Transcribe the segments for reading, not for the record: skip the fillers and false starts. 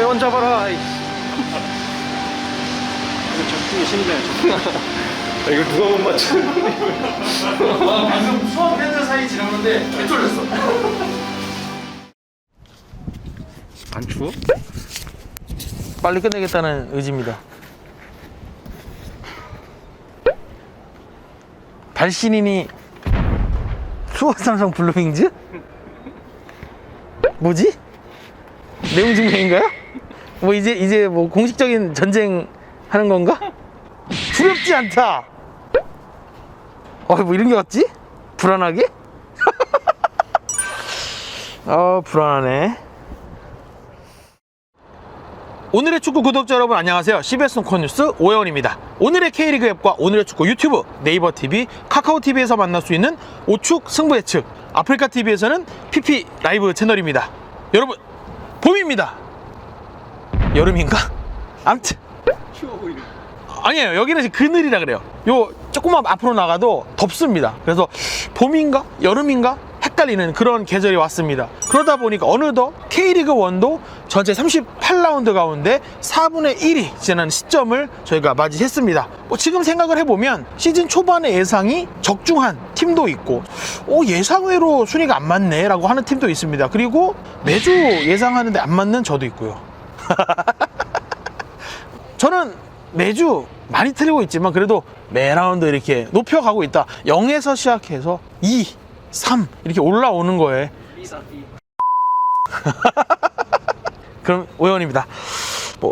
회원 잡아라. 이거 적중이 심해요. 이걸 누가 못 맞추? 방금 수업 팬들 사이 지나는데 개쫄렸어. 안 추워? 빨리 끝내겠다는 의지입니다. 발신인이 수원 삼성 블루윙즈? 뭐지? 내용 증명인가요? 뭐 이제 뭐 공식적인 전쟁 하는 건가? 두렵지 않다. 뭐 이런 게 왔지? 불안하게? 불안하네. 오늘의 축구 구독자 여러분 안녕하세요. CBS 농커뉴스 오해원입니다. 오늘의 K리그 앱과 오늘의 축구 유튜브, 네이버 TV, 카카오 TV에서 만날 수 있는 오축 승부 예측, 아프리카 TV에서는 PP 라이브 채널입니다. 여러분, 봄입니다. 여름인가? 아무튼 추워 보이네. 아니에요. 여기는 지금 그늘이라 그래요. 요 조금만 앞으로 나가도 덥습니다. 그래서 봄인가 여름인가 헷갈리는 그런 계절이 왔습니다. 그러다 보니까 어느덧 K리그 1도 전체 38라운드 가운데 4분의 1이 지난 시점을 저희가 맞이했습니다. 지금 생각을 해보면 시즌 초반의 예상이 적중한 팀도 있고 예상외로 순위가 안 맞네 라고 하는 팀도 있습니다. 그리고 매주 예상하는데 안 맞는 저도 있고요. 저는 매주 많이 틀리고 있지만 그래도 매 라운드 이렇게 높여가고 있다. 0에서 시작해서 2, 3 이렇게 올라오는 거에 그럼 오해원입니다.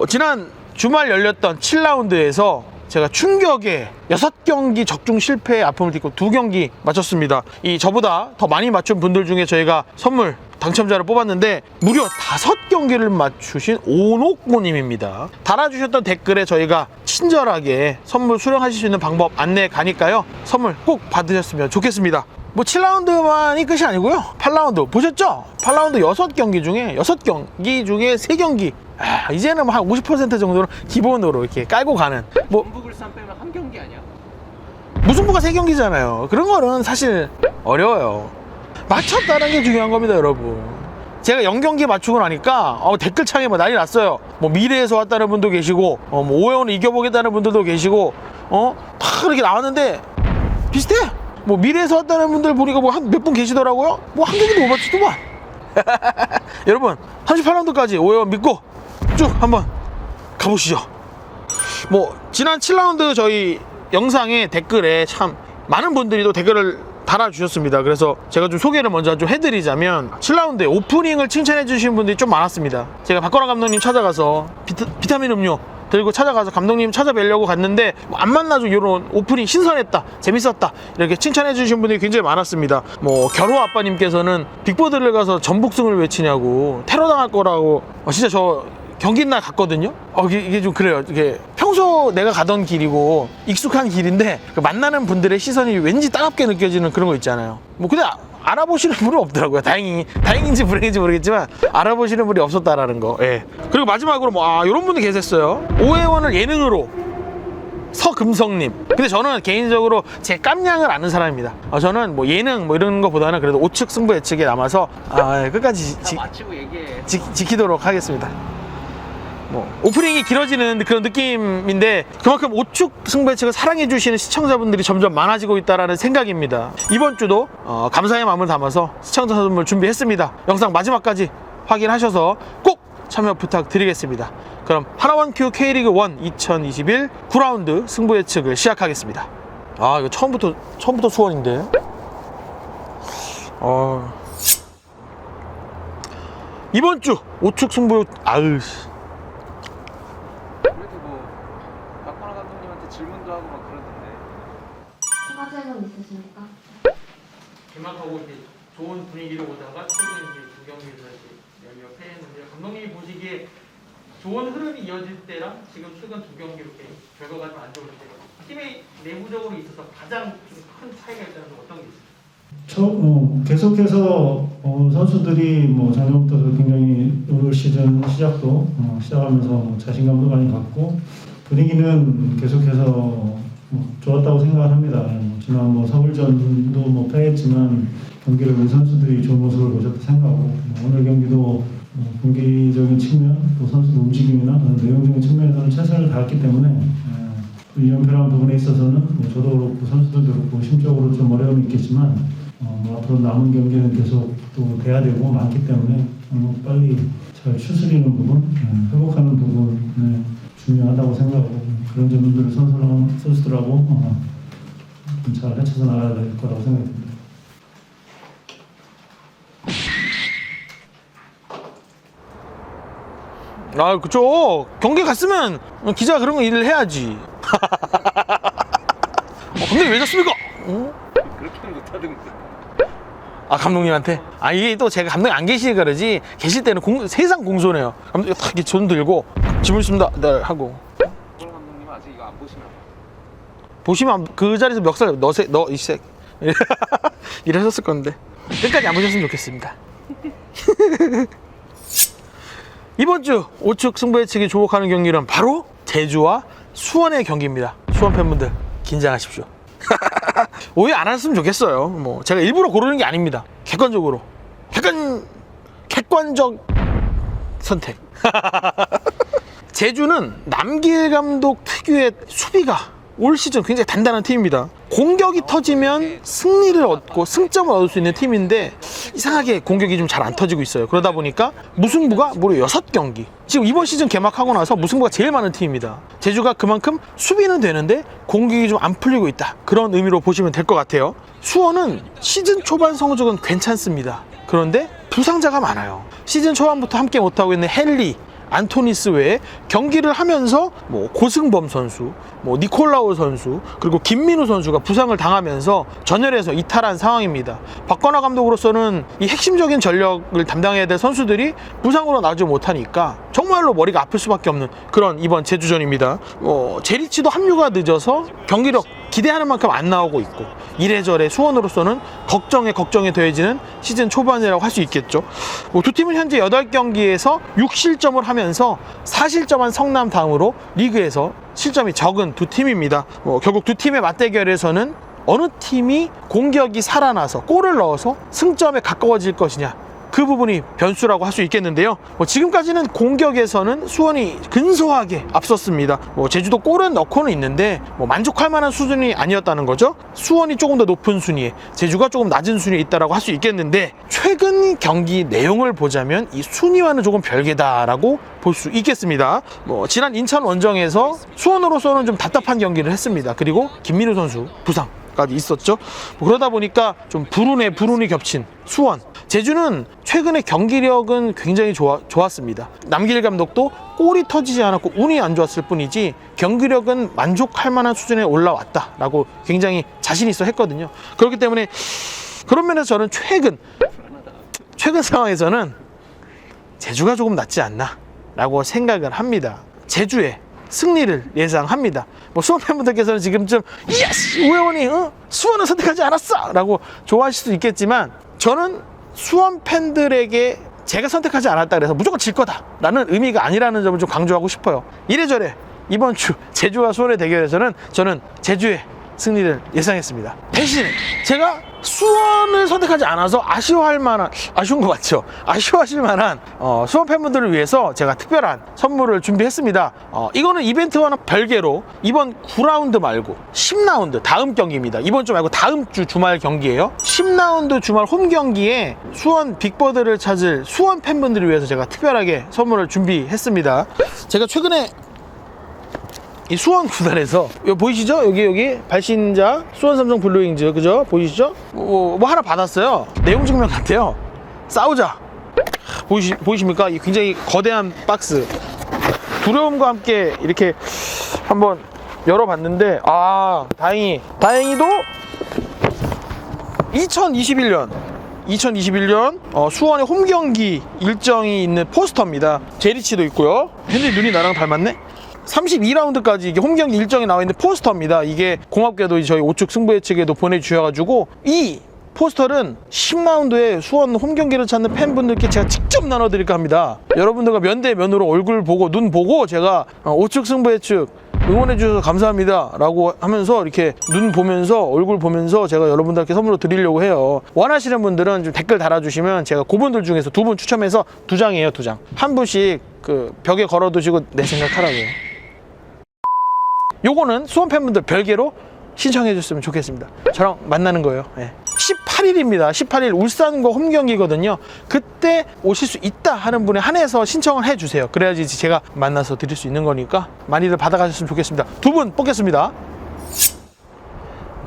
지난 주말 열렸던 7라운드에서 제가 충격의 6경기 적중 실패의 아픔을 딛고 2경기 맞췄습니다. 이 저보다 더 많이 맞춘 분들 중에 저희가 선물 당첨자를 뽑았는데 무려 5경기를 맞추신 오녹고님입니다. 달아주셨던 댓글에 저희가 친절하게 선물 수령하실 수 있는 방법 안내 가니까요. 선물 꼭 받으셨으면 좋겠습니다. 7라운드만이 끝이 아니고요. 8라운드 보셨죠? 8라운드 6경기 중에 3경기 이제는 한 50% 정도는 기본으로 이렇게 깔고 가는 전북울산 빼면 한 경기 아니야? 무승부가 3경기잖아요. 그런 거는 사실 어려워요. 맞췄다는 게 중요한 겁니다, 여러분. 제가 0경기 맞추고 나니까 댓글창에 난리 났어요. 미래에서 왔다는 분도 계시고 오해원을 이겨보겠다는 분들도 계시고 다 이렇게 나왔는데 비슷해. 미래에서 왔다는 분들 보니까 몇 분 계시더라고요. 한 경기도 못 맞추더만. 여러분 38라운드까지 오해원 믿고 쭉 한번 가보시죠. 지난 7라운드 저희 영상의 댓글에 참 많은 분들이 또 댓글을 달아주셨습니다. 그래서 제가 좀 소개를 먼저 좀 해드리자면 7라운드에 오프닝을 칭찬해 주신 분들이 좀 많았습니다. 제가 박건아 감독님 찾아가서 비타민 음료 들고 찾아가서 감독님 찾아뵈려고 갔는데 안 만나죠. 이런 오프닝 신선했다, 재밌었다 이렇게 칭찬해 주신 분들이 굉장히 많았습니다. 결호 아빠님께서는 빅보드를 가서 전북승을 외치냐고 테러당할 거라고. 진짜 저 경기 날 갔거든요. 이게 좀 그래요. 이게 평소 내가 가던 길이고 익숙한 길인데 만나는 분들의 시선이 왠지 따갑게 느껴지는 그런 거 있잖아요. 근데 알아보시는 분이 없더라고요. 다행인지 불행인지 모르겠지만 알아보시는 분이 없었다라는 거. 예. 그리고 마지막으로 이런 분이 계셨어요. 오해원을 예능으로 서금성님. 근데 저는 개인적으로 제 깜냥을 아는 사람입니다. 저는 예능 이런 거보다는 그래도 오측 승부 예측에 남아서 끝까지 마치고 얘기해. 지키도록 하겠습니다. 오프닝이 길어지는 그런 느낌인데 그만큼 오축 승부 예측을 사랑해주시는 시청자분들이 점점 많아지고 있다는 생각입니다. 이번 주도 감사의 마음을 담아서 시청자 선물 준비했습니다. 영상 마지막까지 확인하셔서 꼭 참여 부탁드리겠습니다. 그럼 하나원큐 K리그 1 2021 9라운드 승부 예측을 시작하겠습니다. 이거 처음부터 수원인데. 이번 주 오축 승부 박건아 감독님한테 질문도 하고 막 그러던데. 추가 질문 있으십니까? 개막하고 좋은 분위기로 오다가 최근 2경기에서 열려 패했는데 감독님이 보시기에 좋은 흐름이 이어질 때랑 지금 최근 2경기 이렇게 결과가 좀 안 좋을 때 팀의 내부적으로 있어서 가장 좀 큰 차이가 있다는 건 어떤 게 있어요? 계속해서 선수들이 작년부터 굉장히 올 시즌 시작하면서 자신감도 많이 갖고 분위기는 계속해서 좋았다고 생각을 합니다. 지난 서울전도 패했지만 경기를 본 선수들이 좋은 모습을 보셨다 생각하고 오늘 경기도 경기적인 측면, 또 선수 움직임이나 내용적인 측면에서는 최선을 다했기 때문에 그 2연패라는 부분에 있어서는 저도 그렇고 선수들도 그렇고 심적으로 좀 어려움이 있겠지만 앞으로 남은 경기는 계속 또 돼야 되고 많기 때문에 빨리 잘 추스리는 부분, 회복하는 부분 중요하다고 생각하고 그런 점들을 선수들하고 잘 헤쳐서 나가야 될 거라고 생각합니다. 아, 그쵸. 경기 갔으면 기자가 그런 거 일을 해야지. 감독님 왜 졌습니까? 그렇게는 못하던데. 아, 감독님한테? 아, 이게 또 제가 감독님 안 계시니까 그러지, 계실 때는 세상 공손해요. 감독님 탁 이렇게 손 들고 질문 있습니다. 네, 하고. 그런 감독님은 아직 이거 안 보시나 봐. 보시면 그 자리에서 멱살 너 이 색 이러셨을 건데 끝까지 안 보셨으면 좋겠습니다. 이번 주 우측 승부 예측이 주목하는 경기는 바로 제주와 수원의 경기입니다. 수원 팬분들 긴장하십시오. 오해 안 하셨으면 좋겠어요. 뭐 제가 일부러 고르는 게 아닙니다. 객관적 선택. 제주는 남길 감독 특유의 수비가 올 시즌 굉장히 단단한 팀입니다. 공격이 터지면 승리를 얻고 승점을 얻을 수 있는 팀인데 이상하게 공격이 좀 잘 안 터지고 있어요. 그러다 보니까 무승부가 무려 6경기. 지금 이번 시즌 개막하고 나서 무승부가 제일 많은 팀입니다. 제주가 그만큼 수비는 되는데 공격이 좀 안 풀리고 있다. 그런 의미로 보시면 될 것 같아요. 수원은 시즌 초반 성적은 괜찮습니다. 그런데 부상자가 많아요. 시즌 초반부터 함께 못하고 있는 헨리, 안토니스 외에 경기를 하면서 고승범 선수, 니콜라우 선수, 그리고 김민우 선수가 부상을 당하면서 전열에서 이탈한 상황입니다. 박건하 감독으로서는 이 핵심적인 전력을 담당해야 될 선수들이 부상으로 나오지 못하니까 정말로 머리가 아플 수밖에 없는 그런 이번 제주전입니다. 제리치도 합류가 늦어서 경기력 기대하는 만큼 안 나오고 있고 이래저래 수원으로서는 걱정에 더해지는 시즌 초반이라고 할 수 있겠죠. 두 팀은 현재 8경기에서 6실점을 하면서 4실점한 성남 다음으로 리그에서 실점이 적은 두 팀입니다. 결국 두 팀의 맞대결에서는 어느 팀이 공격이 살아나서 골을 넣어서 승점에 가까워질 것이냐, 그 부분이 변수라고 할 수 있겠는데요. 지금까지는 공격에서는 수원이 근소하게 앞섰습니다. 제주도 골은 넣고는 있는데 만족할 만한 수준이 아니었다는 거죠. 수원이 조금 더 높은 순위에, 제주가 조금 낮은 순위에 있다라고 할 수 있겠는데, 최근 경기 내용을 보자면 이 순위와는 조금 별개다라고 볼 수 있겠습니다. 지난 인천 원정에서 수원으로서는 좀 답답한 경기를 했습니다. 그리고 김민우 선수 부상까지 있었죠. 그러다 보니까 좀 불운이 겹친 수원. 제주는 최근에 경기력은 굉장히 좋았습니다. 남길 감독도 골이 터지지 않았고 운이 안 좋았을 뿐이지 경기력은 만족할 만한 수준에 올라왔다라고 굉장히 자신 있어 했거든요. 그렇기 때문에 그런 면에서 저는 최근 상황에서는 제주가 조금 낫지 않나 라고 생각을 합니다. 제주의 승리를 예상합니다. 수원 팬분들께서는 지금쯤 예스! 우영원이 수원을 선택하지 않았어! 라고 좋아하실 수 있겠지만, 저는 수원 팬들에게 제가 선택하지 않았다 그래서 무조건 질 거다 라는 의미가 아니라는 점을 좀 강조하고 싶어요. 이래저래 이번 주 제주와 수원의 대결에서는 저는 제주의 승리를 예상했습니다. 대신 제가 수원을 선택하지 않아서 아쉬운 거 맞죠? 아쉬워하실 만한 수원 팬분들을 위해서 제가 특별한 선물을 준비했습니다. 이거는 이벤트와는 별개로 이번 9라운드 말고 10라운드 다음 경기입니다. 이번 주 말고 다음 주 주말 경기예요. 10라운드 주말 홈 경기에 수원 빅버드를 찾을 수원 팬분들을 위해서 제가 특별하게 선물을 준비했습니다. 제가 최근에 이 수원 구단에서 보이시죠? 여기 발신자 수원 삼성 블루윙즈, 그죠? 보이시죠? 뭐 하나 받았어요. 내용 증명 같아요. 싸우자. 보이십니까? 이 굉장히 거대한 박스. 두려움과 함께 이렇게 한번 열어봤는데, 다행히도 2021년 수원의 홈 경기 일정이 있는 포스터입니다. 제리치도 있고요. henry 눈이 나랑 닮았네? 32라운드까지 이게 홈경기 일정이 나와 있는 포스터입니다. 이게 고맙게도 저희 우측 승부 예측에도 보내주셔가지고, 이 포스터는 10라운드에 수원 홈경기를 찾는 팬분들께 제가 직접 나눠드릴까 합니다. 여러분들과 면대면으로 얼굴 보고 눈 보고 제가 우측 승부 예측 응원해 주셔서 감사합니다 라고 하면서 이렇게 눈 보면서 얼굴 보면서 제가 여러분들께 선물로 드리려고 해요. 원하시는 분들은 좀 댓글 달아주시면 제가 그분들 중에서 2분 추첨해서 2장이에요. 2장 한 분씩 그 벽에 걸어 두시고 내 생각하라고요. 요거는 수원 팬분들 별개로 신청해 줬으면 좋겠습니다. 저랑 만나는 거예요. 18일입니다. 18일 울산과 홈 경기거든요. 그때 오실 수 있다 하는 분에 한해서 신청을 해주세요. 그래야지 제가 만나서 드릴 수 있는 거니까 많이들 받아가셨으면 좋겠습니다. 2분 뽑겠습니다.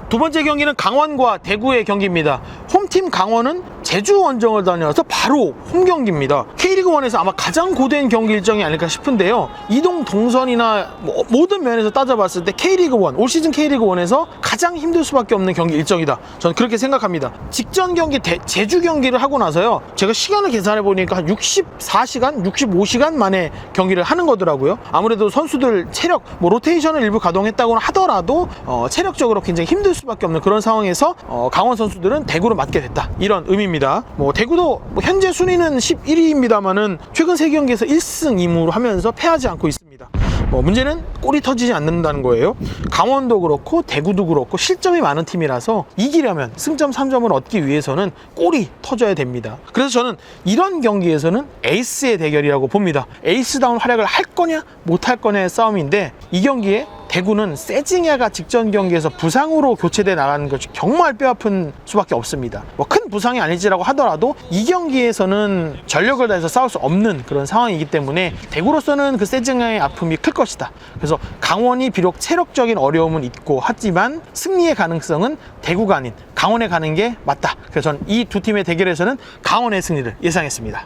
두 번째 경기는 강원과 대구의 경기입니다. 홈팀 강원은 제주 원정을 다녀서 바로 홈 경기입니다. K리그1에서 아마 가장 고된 경기 일정이 아닐까 싶은데요. 이동 동선이나 모든 면에서 따져봤을 때 K리그1, 올 시즌 K리그1에서 가장 힘들 수밖에 없는 경기 일정이다. 저는 그렇게 생각합니다. 직전 경기 제주 경기를 하고 나서요. 제가 시간을 계산해 보니까 한 64시간, 65시간 만에 경기를 하는 거더라고요. 아무래도 선수들 체력, 로테이션을 일부 가동했다고는 하더라도 체력적으로 굉장히 힘들 수밖에 없는 그런 상황에서 강원 선수들은 대구로 맞게 됐다. 이런 의미입니다. 대구도 현재 순위는 11위입니다만은 최근 3경기에서 1승 2무로 하면서 패하지 않고 있습니다. 문제는 골이 터지지 않는다는 거예요. 강원도 그렇고 대구도 그렇고 실점이 많은 팀이라서 이기려면 승점 3점을 얻기 위해서는 골이 터져야 됩니다. 그래서 저는 이런 경기에서는 에이스의 대결이라고 봅니다. 에이스다운 활약을 할 거냐 못할 거냐의 싸움인데 이 경기에 대구는 세징야가 직전 경기에서 부상으로 교체돼 나가는 것이 정말 뼈아픈 수밖에 없습니다. 큰 부상이 아닐지라고 하더라도 이 경기에서는 전력을 다해서 싸울 수 없는 그런 상황이기 때문에 대구로서는 그 세징야의 아픔이 클 것이다. 그래서 강원이 비록 체력적인 어려움은 있고 하지만 승리의 가능성은 대구가 아닌 강원에 가는 게 맞다. 그래서 저는 이 두 팀의 대결에서는 강원의 승리를 예상했습니다.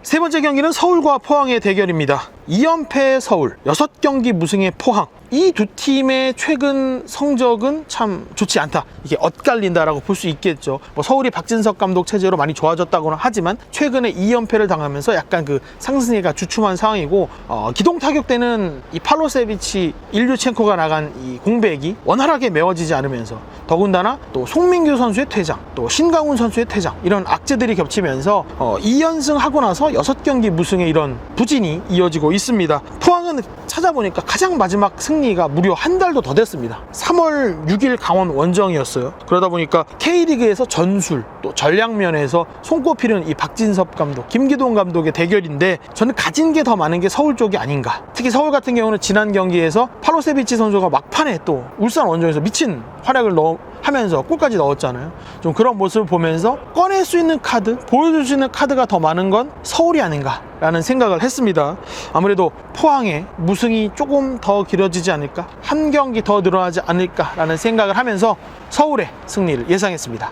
세 번째 경기는 서울과 포항의 대결입니다. 2연패 서울, 6경기 무승의 포항. 이 두 팀의 최근 성적은 참 좋지 않다. 이게 엇갈린다라고 볼 수 있겠죠. 서울이 박진석 감독 체제로 많이 좋아졌다고는 하지만 최근에 2연패를 당하면서 약간 그 상승세가 주춤한 상황이고 기동 타격 때는 이 팔로세비치, 일류첸코가 나간 이 공백이 원활하게 메워지지 않으면서 더군다나 또 송민규 선수의 퇴장, 또 신강훈 선수의 퇴장 이런 악재들이 겹치면서 2연승 하고 나서 6경기 무승의 이런 부진이 이어지고 있습니다. 포항은 찾아보니까 가장 마지막 승리가 무려 한 달도 더 됐습니다. 3월 6일 강원 원정이었어요. 그러다 보니까 K리그에서 전술 또 전략면에서 손꼽히는 이 박진섭 감독, 김기동 감독의 대결인데 저는 가진 게 더 많은 게 서울 쪽이 아닌가. 특히 서울 같은 경우는 지난 경기에서 팔로세비치 선수가 막판에 또 울산 원정에서 미친 활약을 하면서 골까지 넣었잖아요. 좀 그런 모습을 보면서 꺼낼 수 있는 카드, 보여줄 수 있는 카드가 더 많은 건 서울이 아닌가라는 생각을 했습니다. 아무래도 포항의 무승이 조금 더 길어지지 않을까, 한 경기 더 늘어나지 않을까라는 생각을 하면서 서울의 승리를 예상했습니다.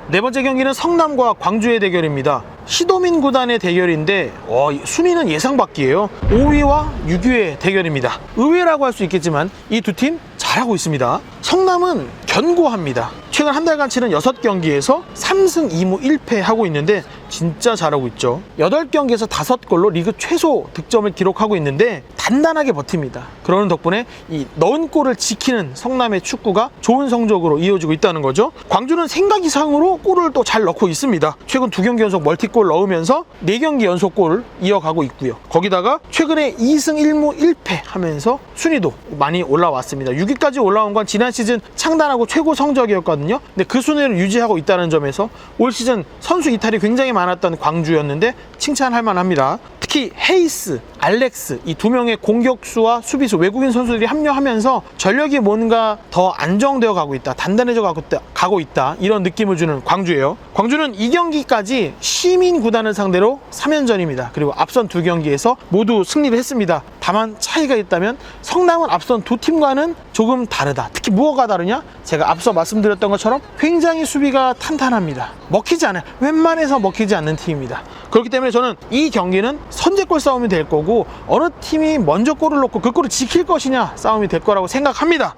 네 번째 경기는 성남과 광주의 대결입니다. 시도민 구단의 대결인데 순위는 예상 밖이에요. 5위와 6위의 대결입니다. 의외라고 할 수 있겠지만 이 두 팀 잘하고 있습니다. 성남은 견고합니다. 최근 한 달간 치른 6경기에서 3승 2무 1패 하고 있는데 진짜 잘하고 있죠. 8경기에서 5골로 리그 최소 득점을 기록하고 있는데 단단하게 버팁니다. 그러는 덕분에 이 넣은 골을 지키는 성남의 축구가 좋은 성적으로 이어지고 있다는 거죠. 광주는 생각 이상으로 골을 또 잘 넣고 있습니다. 최근 2경기 연속 멀티골 넣으면서 4경기 연속 골을 이어가고 있고요. 거기다가 최근에 2승 1무 1패 하면서 순위도 많이 올라왔습니다. 6위까지 올라온 건 지난 시즌 창단하고 최고 성적이었거든요. 근데 그 순위를 유지하고 있다는 점에서 올 시즌 선수 이탈이 굉장히 많았던 광주였는데 칭찬할 만합니다. 특히 헤이스, 알렉스 이 두 명의 공격수와 수비수 외국인 선수들이 합류하면서 전력이 뭔가 더 안정되어 가고 있다, 단단해져 가고 있다 이런 느낌을 주는 광주예요. 광주는 2경기까지 시민 구단을 상대로 3연전입니다. 그리고 앞선 2경기에서 모두 승리를 했습니다. 다만 차이가 있다면 성남은 앞선 두 팀과는 조금 다르다. 특히 무엇가 다르냐? 제가 앞서 말씀드렸던 것처럼 굉장히 수비가 탄탄합니다. 먹히지 않아요. 웬만해서 먹히지 않는 팀입니다. 그렇기 때문에 저는 이 경기는 선제골 싸움이 될 거고 어느 팀이 먼저 골을 넣고 그 골을 지킬 것이냐 싸움이 될 거라고 생각합니다.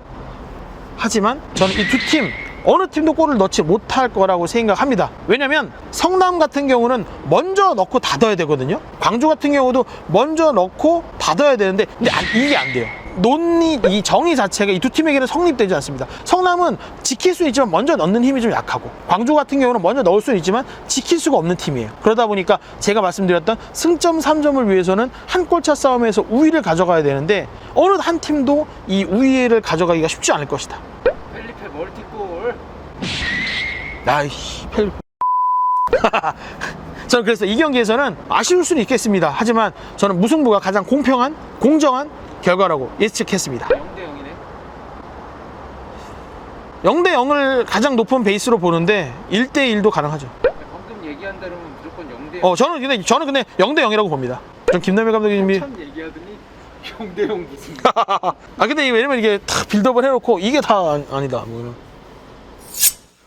하지만 저는 이 두 팀 어느 팀도 골을 넣지 못할 거라고 생각합니다. 왜냐면 성남 같은 경우는 먼저 넣고 닫아야 되거든요. 광주 같은 경우도 먼저 넣고 닫아야 되는데 근데 이게 안 돼요. 논의, 이 정의 자체가 이 두 팀에게는 성립되지 않습니다. 성남은 지킬 수 있지만 먼저 넣는 힘이 좀 약하고, 광주 같은 경우는 먼저 넣을 수는 있지만 지킬 수가 없는 팀이에요. 그러다 보니까 제가 말씀드렸던 승점 3점을 위해서는 한 골차 싸움에서 우위를 가져가야 되는데 어느 한 팀도 이 우위를 가져가기가 쉽지 않을 것이다. 펠리페 멀티골. 나이씨, 저는 그래서 이 경기에서는 아쉬울 수는 있겠습니다. 하지만 저는 무승부가 가장 공평한, 공정한 결과라고 예측했습니다. 0대 0이네. 0대0을 가장 높은 베이스로 보는데 1대1도 가능하죠. 방금 얘기한 대로면 무조건 0대 0. 저는 근데 0대0이라고 봅니다. 좀 김남일 감독님이 참 얘기하더니 0대 0 무슨. 근데 왜냐면 이게 다 빌드업을 해놓고 이게 다 아니다 뭐 이런.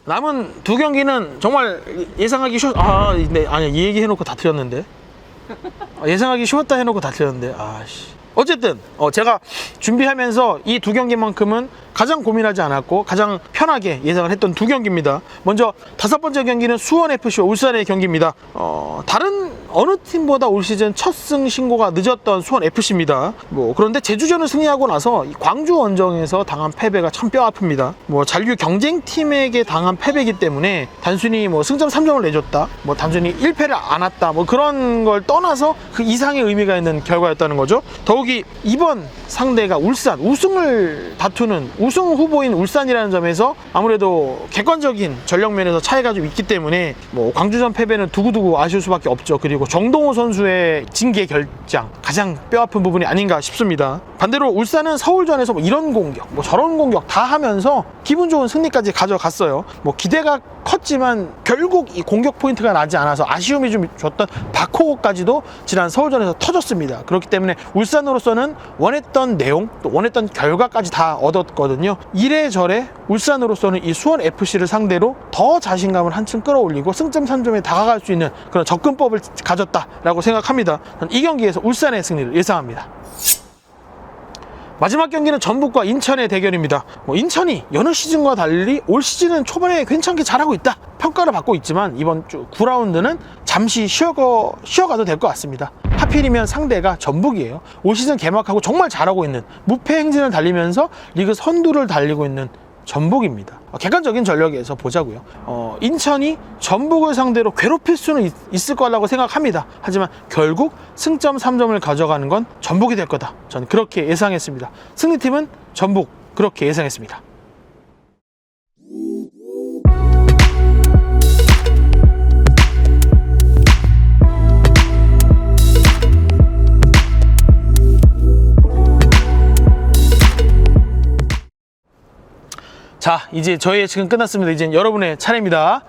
남은 두 경기는 정말 예상하기 근데 아니 이 얘기 해놓고 다 틀렸는데. 예상하기 쉬웠다 해놓고 다 틀렸는데. 어쨌든 제가 준비하면서 이 두 경기만큼은 가장 고민하지 않았고 가장 편하게 예상을 했던 두 경기입니다. 먼저 다섯 번째 경기는 수원FC와 울산의 경기입니다. 다른 어느 팀보다 올 시즌 첫 승 신고가 늦었던 수원FC입니다. 그런데 제주전을 승리하고 나서 이 광주 원정에서 당한 패배가 참 뼈 아픕니다. 잔류 경쟁팀에게 당한 패배이기 때문에 단순히 승점 3점을 내줬다, 단순히 1패를 안 했다, 그런 걸 떠나서 그 이상의 의미가 있는 결과였다는 거죠. 더욱이 이번 상대가 울산, 우승을 다투는 우승 후보인 울산이라는 점에서 아무래도 객관적인 전력 면에서 차이가 좀 있기 때문에 광주전 패배는 두고두고 아쉬울 수밖에 없죠. 그리고 정동호 선수의 징계 결장, 가장 뼈아픈 부분이 아닌가 싶습니다. 반대로 울산은 서울전에서 이런 공격, 저런 공격 다 하면서 기분 좋은 승리까지 가져갔어요. 기대가 컸지만 결국 이 공격 포인트가 나지 않아서 아쉬움이 좀 줬던 바코고까지도 지난 서울전에서 터졌습니다. 그렇기 때문에 울산으로서는 원했던 내용, 또 원했던 결과까지 다 얻었거든요. 이래저래 울산으로서는 이 수원FC를 상대로 더 자신감을 한층 끌어올리고 승점 3점에 다가갈 수 있는 그런 접근법을 가졌다라고 생각합니다. 저는 이 경기에서 울산의 승리를 예상합니다. 마지막 경기는 전북과 인천의 대결입니다. 인천이 여느 시즌과 달리 올 시즌은 초반에 괜찮게 잘하고 있다 평가를 받고 있지만 이번 주 9라운드는 잠시 쉬어가도 될 것 같습니다. 하필이면 상대가 전북이에요. 올 시즌 개막하고 정말 잘하고 있는 무패 행진을 달리면서 리그 선두를 달리고 있는 전북입니다. 객관적인 전력에서 보자고요. 인천이 전북을 상대로 괴롭힐 수는 있을 거라고 생각합니다. 하지만 결국 승점 3점을 가져가는 건 전북이 될 거다. 저는 그렇게 예상했습니다. 승리팀은 전북, 그렇게 예상했습니다. 자, 이제 저희 예측은 끝났습니다. 이제 여러분의 차례입니다.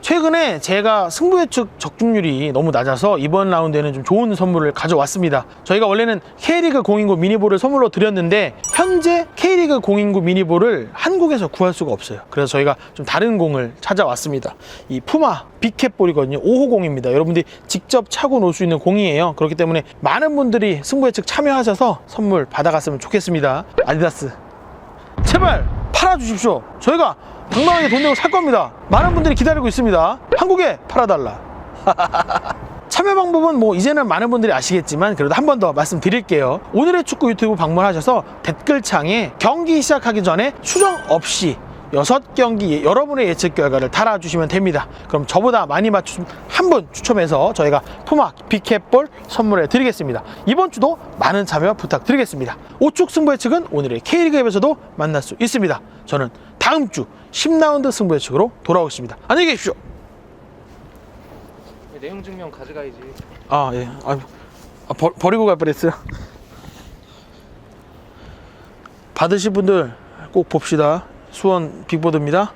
최근에 제가 승부 예측 적중률이 너무 낮아서 이번 라운드에는 좀 좋은 선물을 가져왔습니다. 저희가 원래는 K리그 공인구 미니볼을 선물로 드렸는데 현재 K리그 공인구 미니볼을 한국에서 구할 수가 없어요. 그래서 저희가 좀 다른 공을 찾아왔습니다. 이 푸마 빅캣볼이거든요. 5호 공입니다. 여러분들이 직접 차고 놀 수 있는 공이에요. 그렇기 때문에 많은 분들이 승부 예측 참여하셔서 선물 받아갔으면 좋겠습니다. 아디다스 제발 팔아주십시오. 저희가 당당하게 돈 내고 살 겁니다. 많은 분들이 기다리고 있습니다. 한국에 팔아달라. 참여 방법은 이제는 많은 분들이 아시겠지만 그래도 한 번 더 말씀드릴게요. 오늘의 축구 유튜브 방문하셔서 댓글창에 경기 시작하기 전에 수정 없이 6경기 여러분의 예측 결과를 달아주시면 됩니다. 그럼 저보다 많이 맞추신 한 분 추첨해서 저희가 푸마 빅캣볼 선물해 드리겠습니다. 이번 주도 많은 참여 부탁드리겠습니다. 우측 승부 예측은 오늘의 K리그 앱에서도 만날 수 있습니다. 저는 다음 주 10라운드 승부 예측으로 돌아오겠습니다. 안녕히 계십시오. 내용 증명 가져가야지. 예. 버리고 갈 뻔했어요. 받으실 분들 꼭 봅시다. 수원 빅보드입니다.